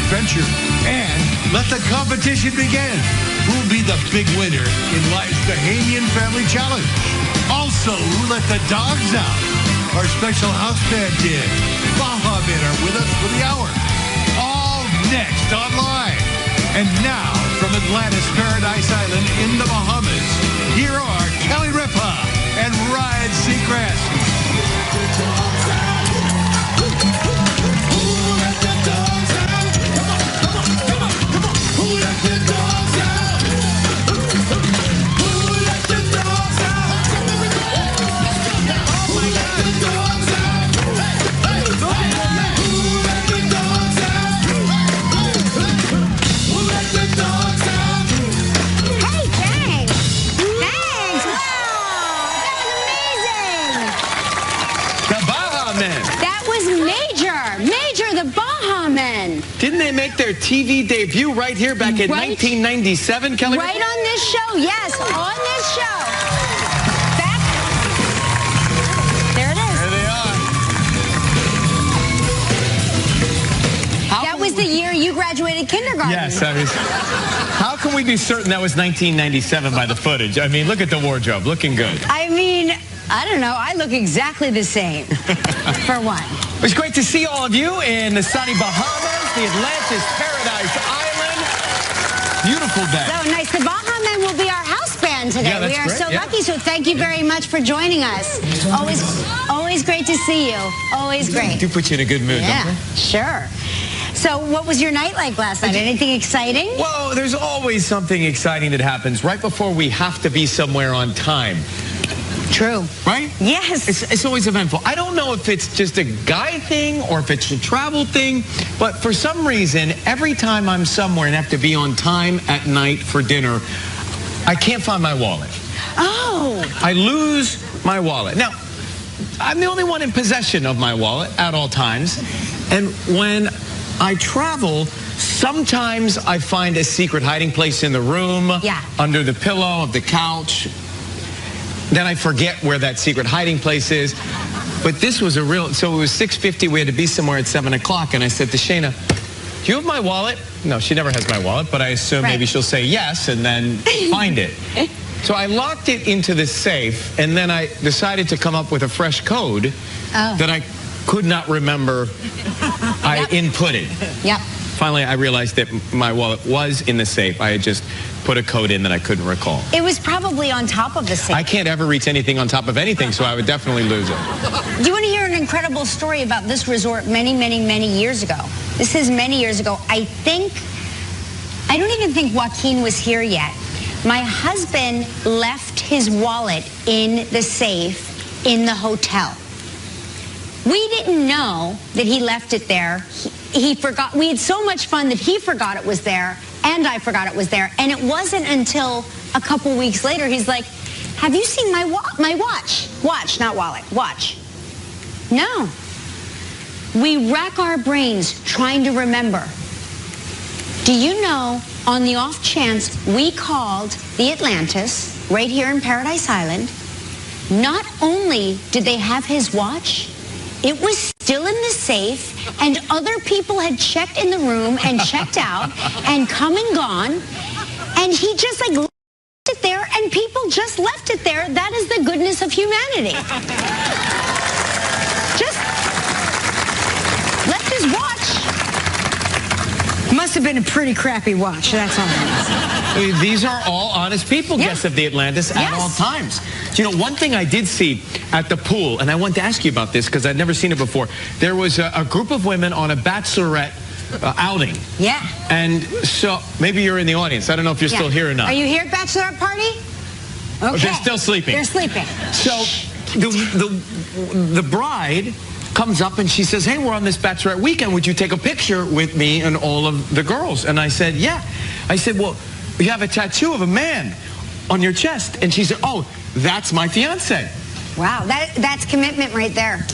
adventure. And let the competition begin. Who'll be the big winner in life's Bahamian Family Challenge? Also, who let the dogs out? Our special house band did. Baha Men are with us for the hour. All next online. And now, from Atlantis Paradise Island in the Bahamas, here are Kelly Ripa and Ryan Seacrest. Didn't they make their TV debut right here back in 1997, Kelly? Right on this show, yes, on this show. There it is. There they are. That was the year you graduated kindergarten. Yes, how can we be certain that was 1997 by the footage? I mean, look at the wardrobe, looking good. I mean, I don't know, I look exactly the same, for one. It was great to see all of you in the sunny Bahamas, the Atlantis Paradise Island. Beautiful day. So nice. The Baha Men will be our house band today. Yeah, we are great. so lucky, so thank you very much for joining us. Always great to see you. Always great. Do put you in a good mood, yeah, don't they? Sure. So what was your night like last night? Anything exciting? Well, there's always something exciting that happens right before we have to be somewhere on time. True. Right? Yes. It's always eventful. I don't know if it's just a guy thing or if it's a travel thing, but for some reason, every time I'm somewhere and have to be on time at night for dinner, I can't find my wallet. Oh. I lose my wallet. Now, I'm the only one in possession of my wallet at all times, and when I travel, sometimes I find a secret hiding place in the room, under the pillow of the couch. Then I forget where that secret hiding place is. But this was a real, so it was 6:50, we had to be somewhere at 7 o'clock, and I said to Shayna, do you have my wallet? No, she never has my wallet, but I assume maybe she'll say yes and then find it. So I locked it into the safe, and then I decided to come up with a fresh code that I could not remember I inputted. Yep. Finally, I realized that my wallet was in the safe. I had just put a code in that I couldn't recall. It was probably on top of the safe. I can't ever reach anything on top of anything, so I would definitely lose it. Do you want to hear an incredible story about this resort many, many, many years ago? This is many years ago. I don't even think Joaquin was here yet. My husband left his wallet in the safe in the hotel. We didn't know that he left it there. He forgot. We had so much fun that he forgot it was there, and I forgot it was there. And it wasn't until a couple weeks later, he's like, have you seen my watch? Watch, not wallet. Watch. No. We rack our brains trying to remember. Do you know, on the off chance we called the Atlantis right here in Paradise Island, not only did they have his watch, it was still in the safe, and other people had checked in the room and checked out and come and gone, and he just like left it there, and people just left it there. That is the goodness of humanity. Just left his watch. Must have been a pretty crappy watch, that's all that is. These are all honest people, guests of the Atlantis at all times. You know, one thing I did see at the pool, and I wanted to ask you about this because I'd never seen it before. There was a group of women on a bachelorette outing. Yeah. And so, maybe you're in the audience. I don't know if you're still here or not. Are you here at bachelorette party? Okay. They're still sleeping. They're sleeping. So, the bride comes up and she says, hey, we're on this bachelorette weekend. Would you take a picture with me and all of the girls? And I said, yeah. I said, well, you have a tattoo of a man on your chest. And she said, oh, that's my fiance. Wow, that's commitment right there.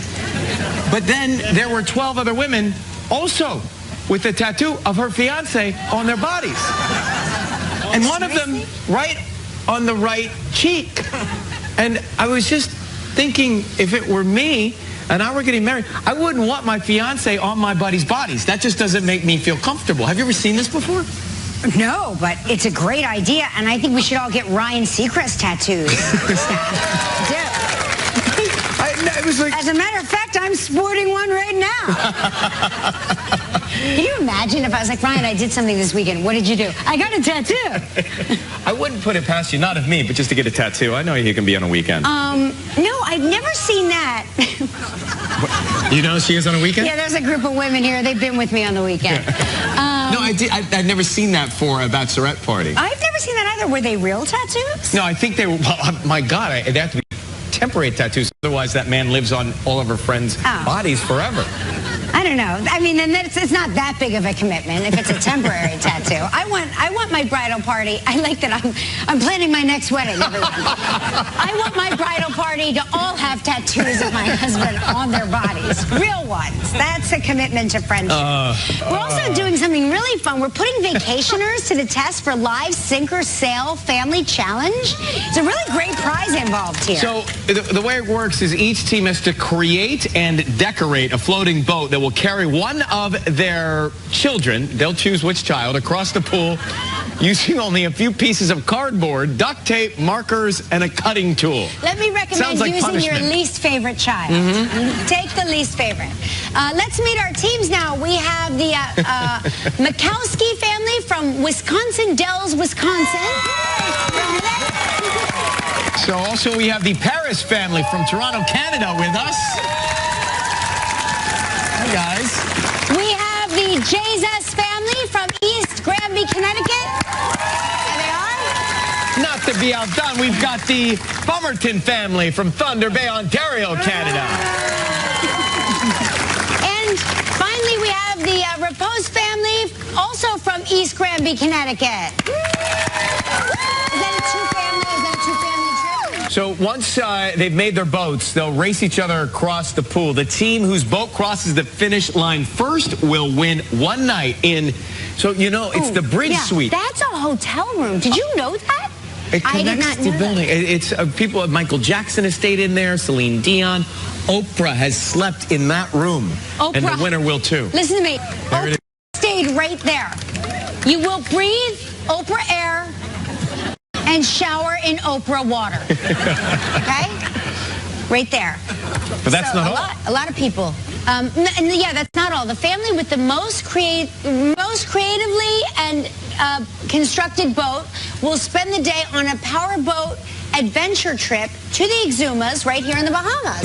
But then there were 12 other women also with a tattoo of her fiance on their bodies. And one of them right on the right cheek. And I was just thinking, if it were me, and now we're getting married. I wouldn't want my fiance on my buddies' bodies. That just doesn't make me feel comfortable. Have you ever seen this before? No, but it's a great idea, and I think we should all get Ryan Seacrest tattoos. It was like... As a matter of fact, I'm sporting one right now. Can you imagine if I was like, Ryan, I did something this weekend. What did you do? I got a tattoo. I wouldn't put it past you, not of me, but just to get a tattoo. I know you can be on a weekend. No, I've never seen that. You know she is on a weekend? Yeah, there's a group of women here. They've been with me on the weekend. No, I've never seen that for a bachelorette party. I've never seen that either. Were they real tattoos? No, I think they were, well, my God, they have to be temporary tattoos. Otherwise, that man lives on all of her friends' bodies forever. I don't know. I mean, then it's not that big of a commitment if it's a temporary tattoo. I want my bridal party. I like that I'm planning my next wedding, everyone. I want my bridal party to all have tattoos of my husband on their bodies. Real ones. That's a commitment to friendship. We're also doing something really fun. We're putting vacationers to the test for live sink or sail family challenge. It's a really great prize involved here. So the way it works is each team has to create and decorate a floating boat that will carry one of their children, they'll choose which child, across the pool using only a few pieces of cardboard, duct tape, markers, and a cutting tool. Let me recommend using your least favorite child. Take the least favorite. Let's meet our teams now. We have the Mikowski family from Wisconsin Dells, Wisconsin. So also we have the Paris family from Toronto, Canada with us. Hi, guys. We have the Jesus family from East Granby, Connecticut. There they are. Not to be outdone, we've got the Fumerton family from Thunder Bay, Ontario, Canada. And finally, we have the Repose family, also from East Granby, Connecticut. Is that a two-family? Is that a two-family trip? So once they've made their boats, they'll race each other across the pool. The team whose boat crosses the finish line first will win one night in, so you know, it's the Bridge Suite. That's a hotel room. Did you know that? I did not know the building. It's people, Michael Jackson has stayed in there, Celine Dion. Oprah has slept in that room. Oprah, and the winner will too. Listen to me. Oprah stayed right there. You will breathe Oprah air and shower in Oprah water. Okay? Right there. But that's not all. A lot of people. And yeah, that's not all. The family with the most creatively and constructed boat will spend the day on a powerboat adventure trip to the Exumas right here in the Bahamas.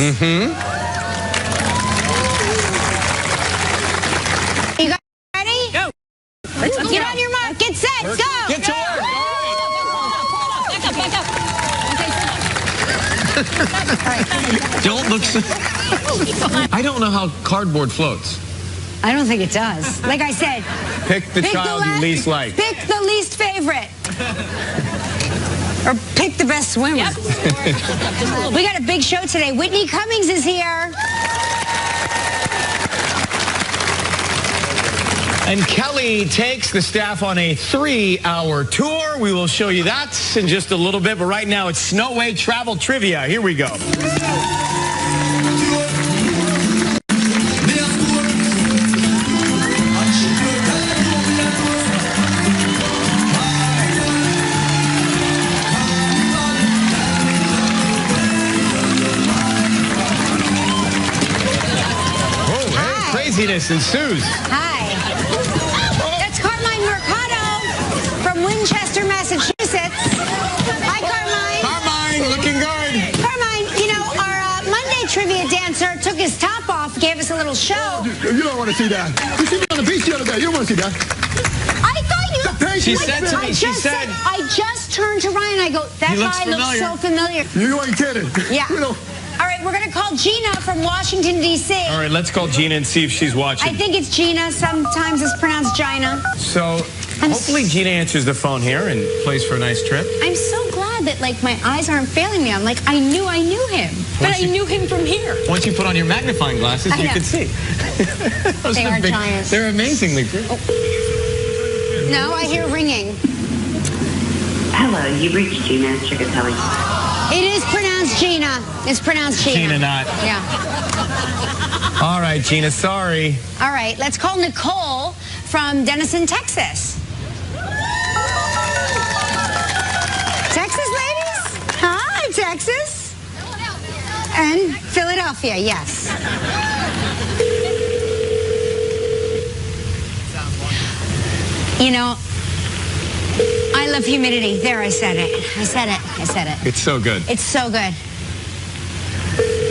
You guys ready? Go. Let's go. Get on your mark. Get set. Go. Get to work. Back up. Don't look so... I don't know how cardboard floats. I don't think it does. Like I said, Pick the child you least like. Pick the least favorite. Or pick the best swimmer. Yep. We got a big show today. Whitney Cummings is here. And Kelly takes the staff on a 3-hour tour. We will show you that in just a little bit. But right now, it's Snowway Travel Trivia. Here we go. Oh, hey, craziness ensues. Hi. That's Carmine Mercado from Winchester, Massachusetts. Hi, Carmine. Carmine, looking good. Carmine, you know, our Monday trivia dancer took his top off, gave us a little show. You don't want to see that. You see me on the beach the other day. You don't want to see that. I thought you... She said to me, she said... I just turned to Ryan, I go, that guy looks so familiar. You ain't kidding. Yeah. You know, All right, we're going to call Gina from Washington, D.C. All right, let's call Gina and see if she's watching. I think it's Gina. Sometimes it's pronounced Gina. So, hopefully Gina answers the phone here and plays for a nice trip. I'm so glad that, like, my eyes aren't failing me. I'm like, I knew him. But I knew him from here. Once you put on your magnifying glasses, you can see. They are giants. They're amazingly good. Oh. No, I hear ringing. Hello, you've reached Gina Chicatelli. It is pronounced Gina. It's pronounced Gina. Gina, not. Yeah. All right, Gina, sorry. All right, let's call Nicole from Denison, Texas. Texas, ladies? Hi, Texas. And Philadelphia, yes. You know, I love humidity. There, I said it. I said it. I said it. It's so good. It's so good.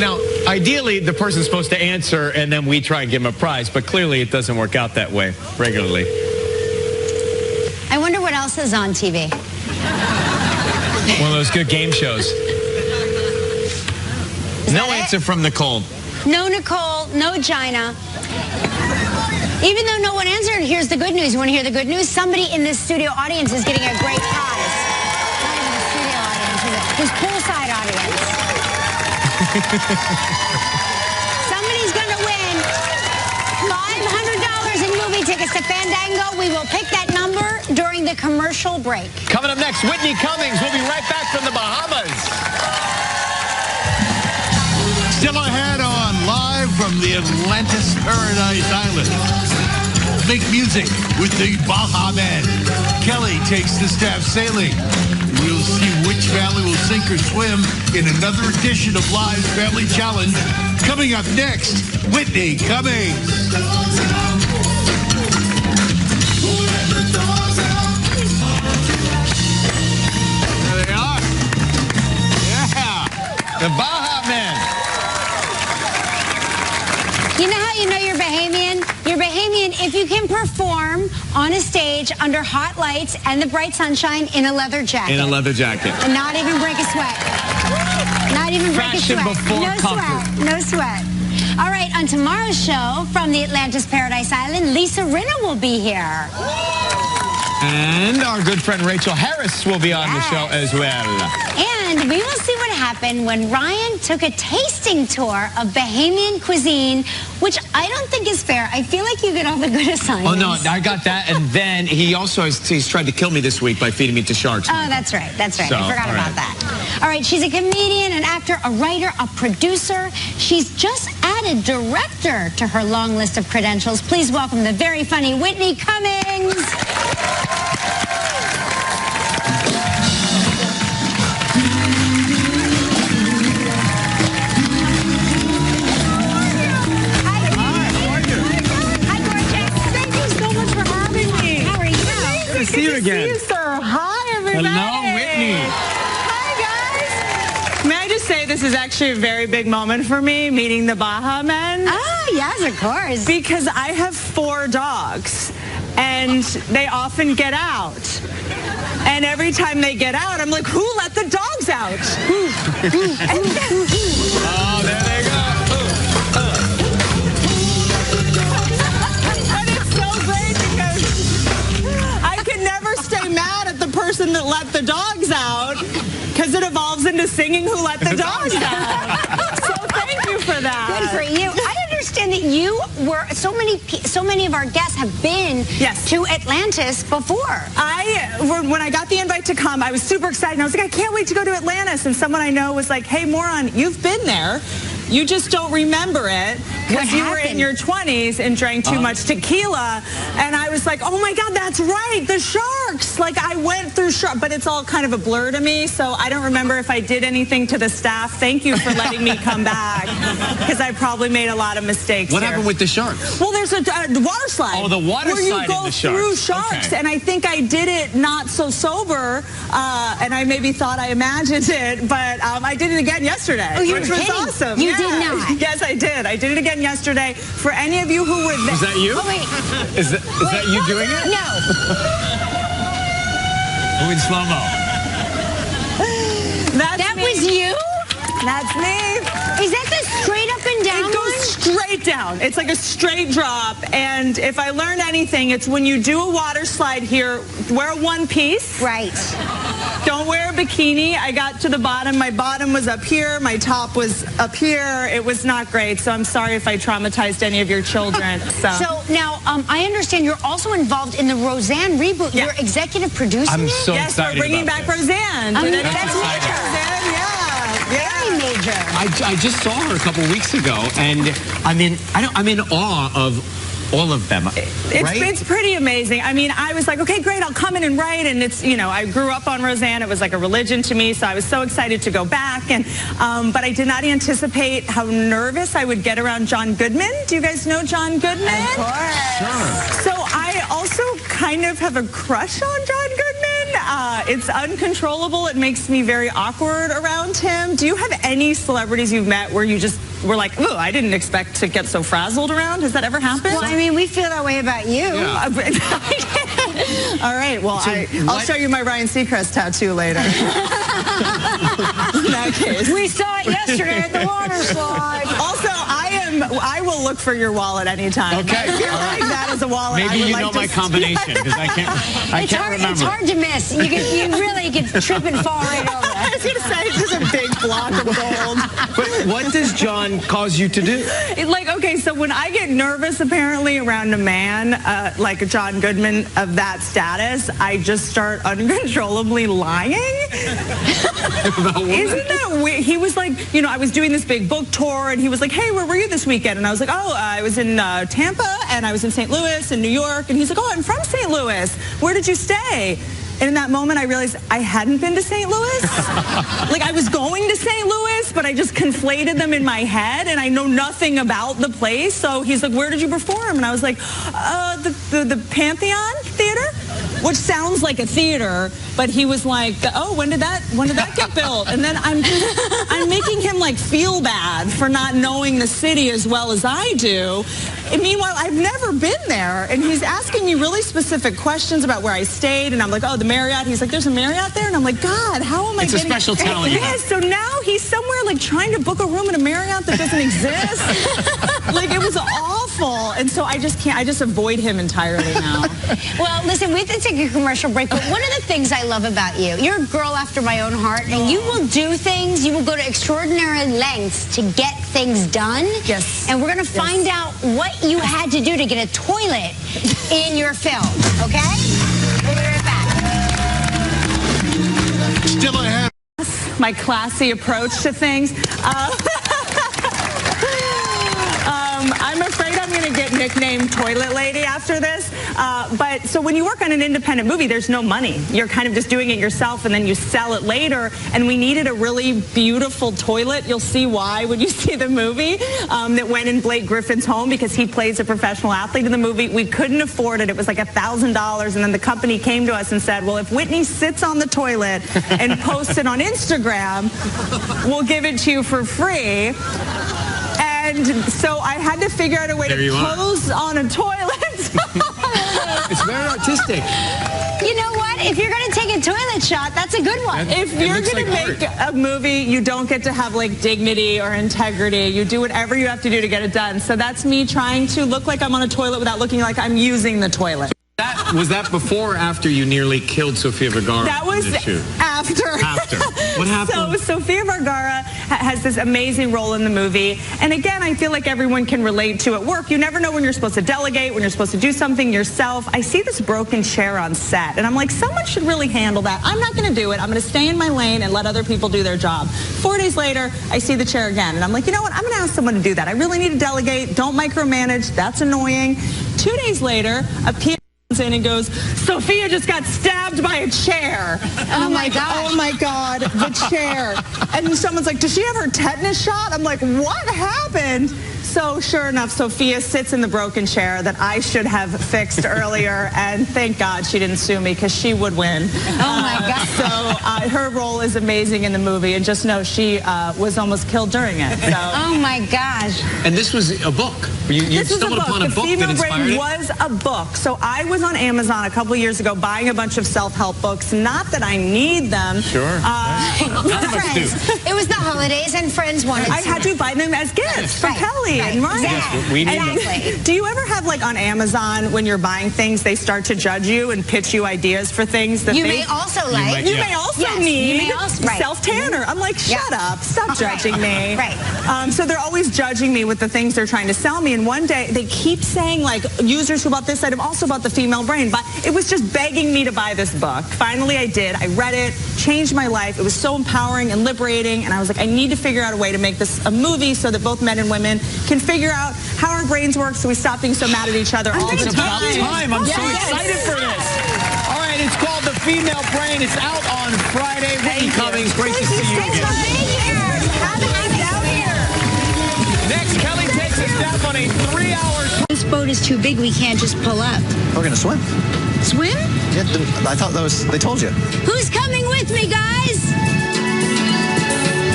Now, ideally, the person's supposed to answer, and then we try and give them a prize, but clearly it doesn't work out that way regularly. I wonder what else is on TV. One of those good game shows. No answer from Nicole. No Nicole, no Gina. Even though no one answered, here's the good news. You want to hear the good news? Somebody in this studio audience is getting a great prize. Not even the studio audience, is it? His poolside audience. Somebody's going to win $500 in movie tickets to Fandango. We will pick that number during the commercial break. Coming up next, Whitney Cummings. We'll be right back from the Bahamas. Still ahead on Live from the Atlantis Paradise Island. Make music with the Baha Men. Kelly takes the staff sailing. We'll see which family will sink or swim in another edition of Live's Family Challenge. Coming up next, Whitney Cummings. There they are. Yeah. The Baha Men. You know how you know you're Bahamian? You're Bahamian if you can perform on a stage under hot lights and the bright sunshine in a leather jacket. In a leather jacket. And not even break a sweat. Not even break a Fashion sweat. before No comfort. sweat. No sweat. All right, on tomorrow's show from the Atlantis Paradise Island, Lisa Rinna will be here. And our good friend Rachel Harris will be on the show as well. And we will see what happened when Ryan took a tasting tour of Bahamian cuisine, which I don't think is fair. I feel like you get all the good assignments. Oh, no, I got that. And then he also he's tried to kill me this week by feeding me to sharks. Oh, that's right. That's right. So, I forgot all about right. that. All right. She's a comedian, an actor, a writer, a producer. She's just added director to her long list of credentials. Please welcome the very funny Whitney Cummings. See you again. See you, sir. Hi, everybody. Hello, Whitney. Hi, guys. May I just say this is actually a very big moment for me, meeting the Baha Men. Oh, yes, of course. Because I have 4 dogs, and they often get out. And every time they get out, I'm like, who let the dogs out? Oh, there they go. And it's so great because I can never stay mad at the person that let the dogs out because it evolves into singing Who Let the Dogs Out. So thank you for that. Good for you. I understand that you were so many of our guests have been to Atlantis before. When I got the invite to come, I was super excited. And I was like, I can't wait to go to Atlantis. And someone I know was like, hey, moron, you've been there. You just don't remember it because you were in your 20s and drank too much tequila. And I was like, oh my God, that's right, the sharks. Like I went through sharks, but it's all kind of a blur to me. So I don't remember if I did anything to the staff. Thank you for letting me come back because I probably made a lot of mistakes. What here. happened with the sharks? Well, there's a water slide. Oh, the water where slide you go in the through sharks. sharks. Okay. And I think I did it not so sober, and I maybe thought I imagined it, but I did it again yesterday, which was awesome. You did not. Yes, I did. I did it again yesterday. For any of you who were there. Is that you? Oh, wait. Is that you doing it? No. Who in slow-mo? That was you? That's me. Is that the straight up and down It goes straight down. It's like a straight drop. And if I learned anything, it's when you do a water slide here, wear a one-piece. Right. Don't wear a bikini. I got to the bottom. My bottom was up here. My top was up here. It was not great. So I'm sorry if I traumatized any of your children. So now I understand you're also involved in the Roseanne reboot. Yeah. You're executive producing I'm it? so yes, excited we're bringing about back this. Roseanne. That's Roseanne, major. yeah. Very major. pleasure. I just saw her a couple weeks ago, and I'm in awe of all of them. It's pretty amazing. I mean, I was like, okay, great, I'll come in and write. And it's, you know, I grew up on Roseanne. It was like a religion to me. So I was so excited to go back. And but I did not anticipate how nervous I would get around John Goodman. Do you guys know John Goodman? Of course. Sure. So I also kind of have a crush on John Goodman. It's uncontrollable. It makes me very awkward around him. Do you have any celebrities you've met where you just were like, oh, I didn't expect to get so frazzled around? Has that ever happened? Well, I mean, we feel that way about you. Yeah. All right. Well, I'll show you my Ryan Seacrest tattoo later. In that case. We saw it yesterday at the water slide. Also, I will look for your wallet anytime. Okay. I feel like that is a wallet. Maybe I would you like know to my combination, because I can't remember. It's hard to miss. You really could trip and fall right over it. I was going to say, it's just a big block of gold. But what does John cause you to do? Okay, so when I get nervous, apparently, around a man like John Goodman of that status, I just start uncontrollably lying. Isn't that weird? He was like, you know, I was doing this big book tour, and he was like, hey, where were you this weekend? And I was like, oh, I was in Tampa, and I was in St. Louis, and New York. And he's like, oh, I'm from St. Louis. Where did you stay? And in that moment, I realized I hadn't been to St. Louis. Like, I was going to St. Louis, but I just conflated them in my head, and I know nothing about the place. So he's like, where did you perform? And I was like, the Pantheon Theater, which sounds like a theater. But he was like, oh, when did that get built? And then I'm making him like feel bad for not knowing the city as well as I do. And meanwhile, I've never been there, and he's asking me really specific questions about where I stayed, and I'm like, oh, the Marriott. He's like, there's a Marriott there? And I'm like, God, how am I getting... It's a special talent. Yes, so now he's somewhere like trying to book a room in a Marriott that doesn't exist. Like, it was awful. And so I just avoid him entirely now. Well, listen, we have to take a commercial break, but one of the things I love about you, you're a girl after my own heart, and you will do things, you will go to extraordinary lengths to get things done. Yes. And we're going to find out what you had to do to get a toilet in your film, okay? We'll be right back. Still ahead. My classy approach to things. I'm afraid I'm going to get nicknamed Toilet Lady after this. But so when you work on an independent movie, there's no money. You're kind of just doing it yourself, and then you sell it later. And we needed a really beautiful toilet. You'll see why when you see the movie, that went in Blake Griffin's home, because he plays a professional athlete in the movie. We couldn't afford it. It was like $1,000. And then the company came to us and said, well, if Whitney sits on the toilet and posts it on Instagram, we'll give it to you for free. And so I had to figure out a way to pose on a toilet. It's very artistic. You know what? If you're going to take a toilet shot, that's a good one. If you're going to make a movie, you don't get to have like dignity or integrity. You do whatever you have to do to get it done. So that's me trying to look like I'm on a toilet without looking like I'm using the toilet. Was that before or after you nearly killed Sofia Vergara? That was after. After. What happened? So Sofia Vergara has this amazing role in the movie. And again, I feel like everyone can relate to at work. You never know when you're supposed to delegate, when you're supposed to do something yourself. I see this broken chair on set, and I'm like, someone should really handle that. I'm not going to do it. I'm going to stay in my lane and let other people do their job. 4 days later, I see the chair again, and I'm like, you know what? I'm going to ask someone to do that. I really need to delegate. Don't micromanage. That's annoying. 2 days later, a PA in and goes, Sofia just got stabbed by a chair. And I'm like, oh my God, the chair. And someone's like, does she have her tetanus shot? I'm like, what happened? So sure enough, Sofia sits in the broken chair that I should have fixed earlier, and thank God she didn't sue me, because she would win. Oh my God. So her role is amazing in the movie, and just know she was almost killed during it. So. Oh my gosh. And this was a book. You stumbled upon a book that inspired it? The Female Brain was a book. So I was on Amazon a couple years ago buying a bunch of self-help books. Not that I need them. Sure. Friends. It was the holidays, and friends wanted I had to buy them as gifts for Kelly. need, right? Yes, we need Exactly. Do you ever have, like, on Amazon, when you're buying things, they start to judge you and pitch you ideas for things that You they... may also like. You may also need right. self-tanner. I'm like, shut up. Stop judging me. Right. So they're always judging me with the things they're trying to sell me. And one day, they keep saying, like, users who bought this item also bought the female brain. But it was just begging me to buy this book. Finally, I did. I read it, changed my life. It was so empowering and liberating. And I was like, I need to figure out a way to make this a movie so that both men and women can figure out how our brains work so we stop being so mad at each other all the It's about time. time. I'm so excited for this. All right, it's called The Female Brain. It's out on Friday. Whitney Cummings, great to see you again. Next, Kelly takes us down on a 3-hour... This boat is too big. We can't just pull up. We're going to swim. Swim? Yeah, I thought that was, they told you. Who's coming with me, guys?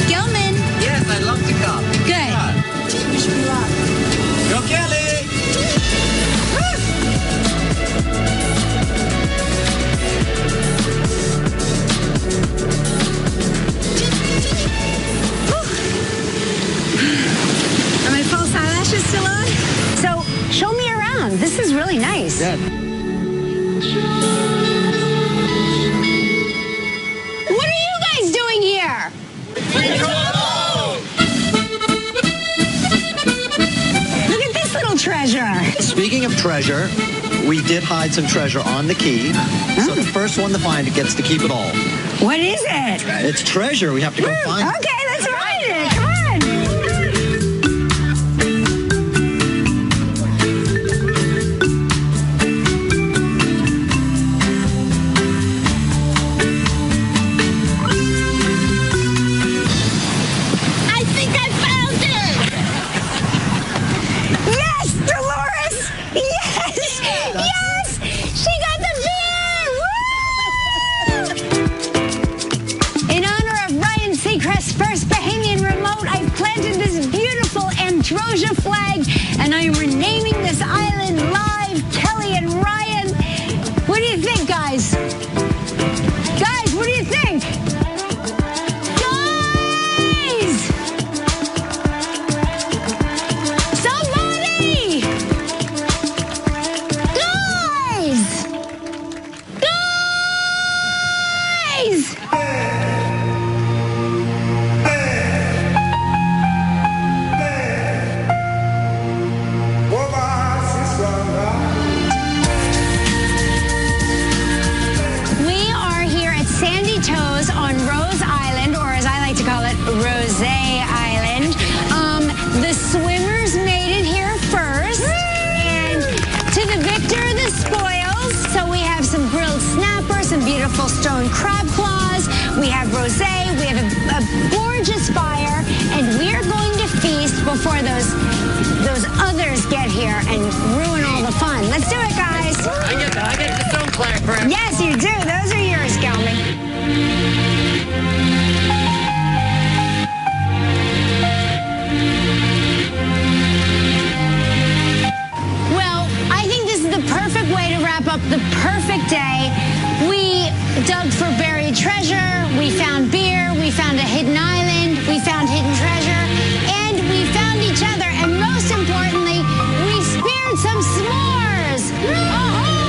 Gilman. Yes, I'd love to come. Good. Go Kelly! Are my false eyelashes still on? So, show me around. This is really nice. Yeah. What are you guys doing here? Look at this little treasure. Speaking of treasure, we did hide some treasure on the key. So the first one to find it gets to keep it all. What is it? It's treasure. We have to go find it. Okay, let's find it. Come on. I think I found it. Yes, Dolores. Yes. Yes. She got the beer. Woo! In honor of Ryan Seacrest's first Bahamian remote, I've planted this beautiful Ambrosia flag, and I am renaming this island live Kelly and Ryan. What do you think, guys? Guys, what do you think? Guys! Somebody! Guys! Guys! We are here at Sandy Toes on Rose Island, or as I like to call it, Rose Island. The swimmers made it here first, and to the victor, the spoils. So we have some grilled snapper, some beautiful stone crab claws. We have rosé. We have a gorgeous fire, and we are going to feast before those others get here and ruin all the fun. Let's do it, guys. I get the stone crab. Yes, you do. Those are yours, Gelman. Well, I think this is the perfect way to wrap up the perfect day. We dug for buried treasure. We found beer. We found a hidden island. We found hidden treasure. And we found each other. And most importantly, we speared some s'mores. Ahoy!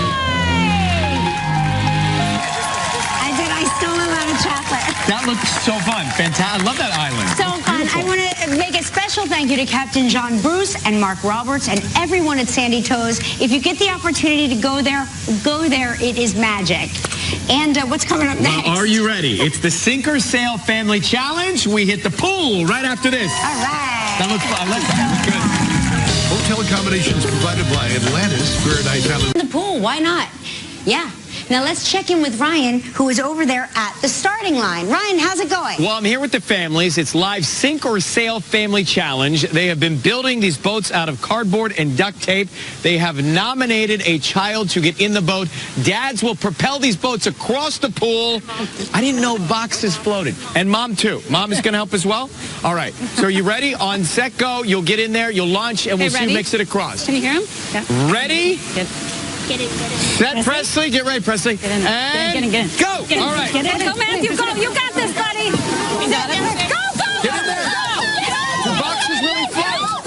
I did. I stole a lot of chocolate. That looks so fun. Fantastic. I love that island. So fun. I want to make a special thank you to Captain John Bruce and Mark Roberts and everyone at Sandy Toes. If you get the opportunity to go there, go there. It is magic. And what's coming up next? Well, are you ready? It's the Sink or Sail Family Challenge. We hit the pool right after this. All right. That looks fun. I like that. That was good. Hotel accommodations provided by Atlantis, Paradise Island. The pool, why not? Yeah. Now let's check in with Ryan, who is over there at the starting line. Ryan, how's it going? Well, I'm here with the families. It's live Sink or Sail Family Challenge. They have been building these boats out of cardboard and duct tape. They have nominated a child to get in the boat. Dads will propel these boats across the pool. I didn't know boxes floated. And Mom, too. Mom is going to help as well? All right. So are you ready? On set, go. You'll get in there. You'll launch, and we'll see who makes it across. Can you hear him? Yeah. Ready? Get it. Set, Presley. Get ready, Presley. And go. All right. Go, Matthew, go. You got this, buddy. You got it. Go. Get in there. The box is really float.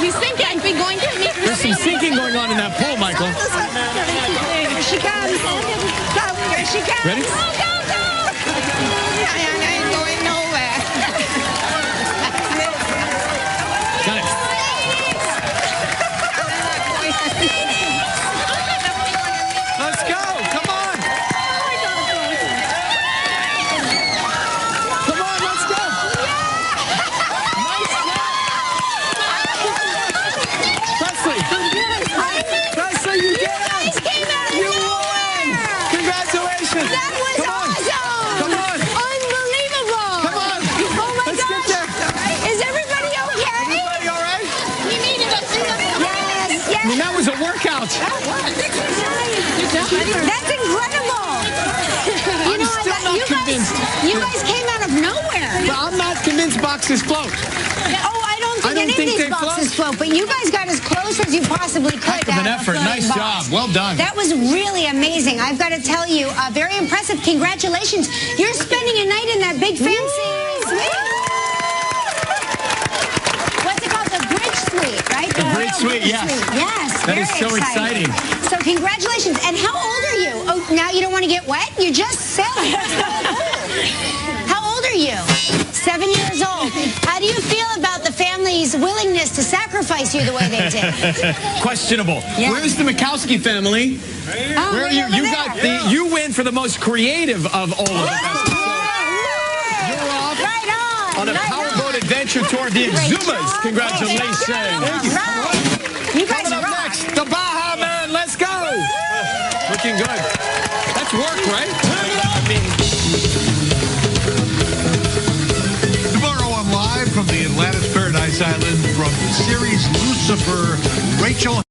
He's sinking. Be going to me. There's some sinking going on in that pool, Michael. Here she comes. Here she comes. Ready? Go, go, go. I ain't going nowhere. Got it. Let's go. Come on. Come on, let's go. Nice job. Presley, you did it. You won. Congratulations. That was Come on. awesome. Come on. Unbelievable. Come on. Oh my Let's gosh. get there. Is everybody okay? Everybody all right? We needed us. Yes, yes. I mean, that was a workout. That's incredible. You know, still not convinced. You guys came out of nowhere. But I'm not convinced boxes float. Oh, I don't think any of think these they boxes float, but you guys got as close as you possibly could. Heck of an to a effort. floating Nice box. job. Well done. That was really amazing. I've got to tell you, very impressive. Congratulations. You're spending a night in that big fancy suite. What's it called? The Bridge Suite, right? The Bridge Royal Suite, yes. Yes. That very is so exciting. So congratulations. And how old are you? Oh, now you don't want to get wet? You just said it. How old are you? 7 years old. How do you feel about the family's willingness to sacrifice you the way they did? Questionable. Yeah. Where's the Mikowski family? Oh, Where are right you? over You there. got the. You win for the most creative of all of the best. You're off Right on a right powerboat adventure tour of the Great Exumas. job. Congratulations. Thank you. Right. You guys Coming up rock. next, the Baja Man. Let's go. Looking good. That's work, right? I mean, Tomorrow on Live from the Atlantis Paradise Island from the series Lucifer, Rachel